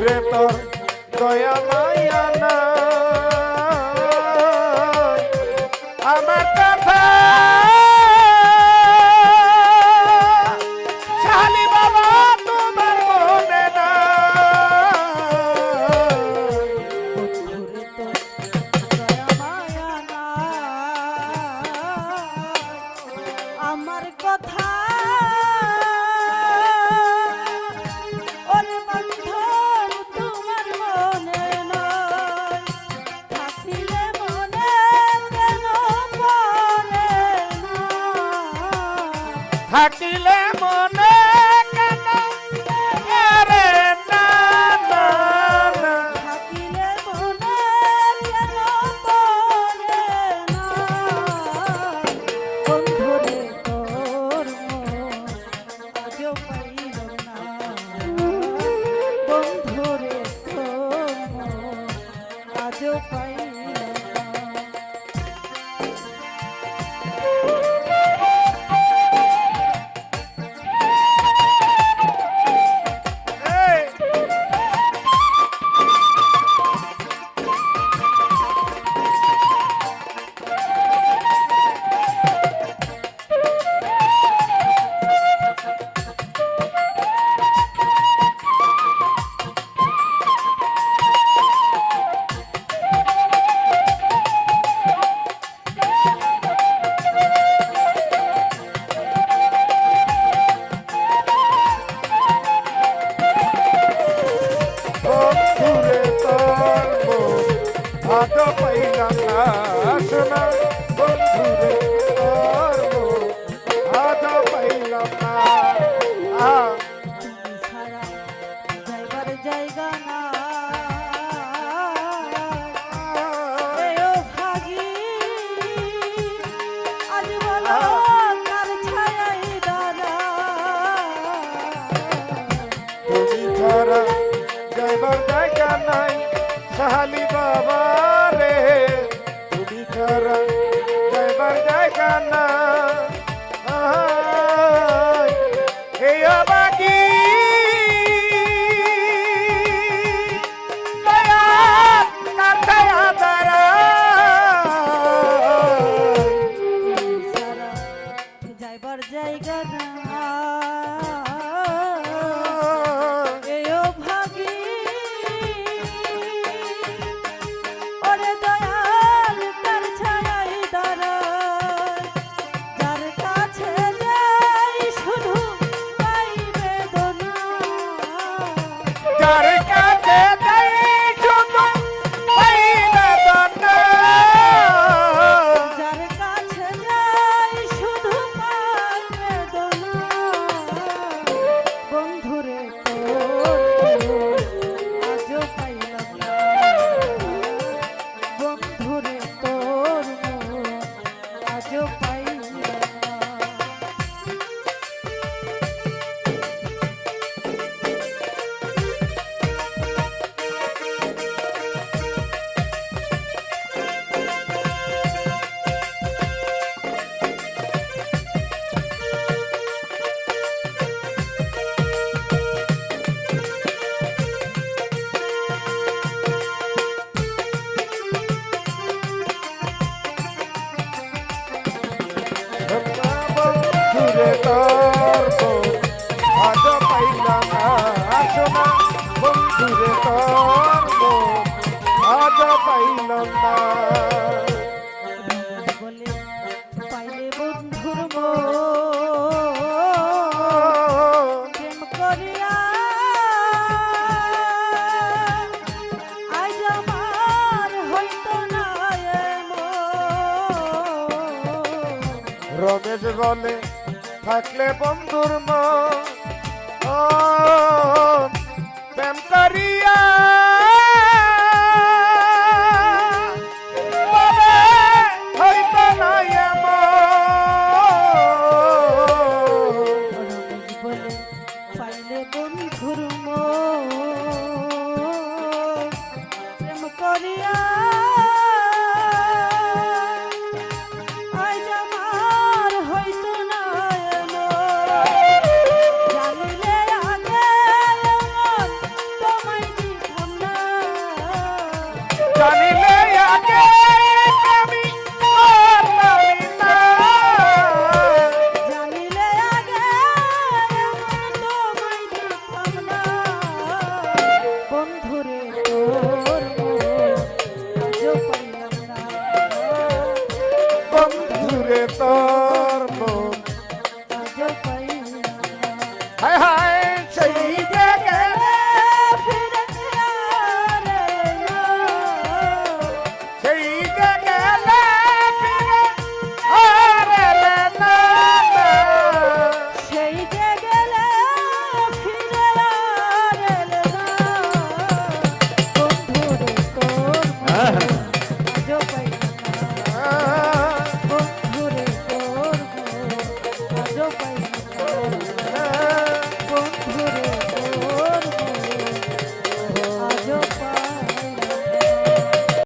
বন্ধুরে তোর দয়া মায়া নাই আমার কথা শালি বাবা তোমার মনে না বন্ধুরে তোর দয়া মায়া নাই আমার কথা ওরে বন্ধু তোমার মনে নাই থাকিলে মনে কেন পড়ে না থাকিলে মনে কেন আরে না না না থাকিলে মনে কেন পড়ে না বন্ধুরে তোর মন আজও পাইল না বন্ধুরে তোর মন আজও পাইল না এই বন্ধুরে তোর মন আজ পাইলাম না শোনা বন্ধুরে তোর মন আজ পাইলাম না তুমি ছাড়া যাইবার জায়গা না এও ভাগী আজ বলো কার ছায়াই দাঁড়া তুমি ছাড়া যাইবার জায়গা নাই সাহালি বাবা রে তুমি ছাড়া যাইবার জায়গা না এই অবাগি দয়াল কাছে আদারায় তুমি ছাড়া যাইবার জায়গা না এও ভাগী ওরে দয়াল কার ছায়াই দাঁড়ায় যার কাছে যাই শুধু পাই বেদনা যার কাছে যাই শুধু পাই বেদনা যার কাছে যাই শুধু পাই বেদনা বন্ধুরে তোর আজও পাইলাম না বন্ধুরে তোর আজও পাইলাম না বন্ধুরে তোর মন আজ পাইলাম না শোনা বন্ধুরে তোর মন আজ পাইলাম না বলে পাইলে বন্ধুর প্রেম করিয়া আজ আমার হইতো না রমেশ বলে থাকলে বন্ধুর মন প্রেম করিয়া বলে হইতো না এমন। বলে পাইলে বন্ধুর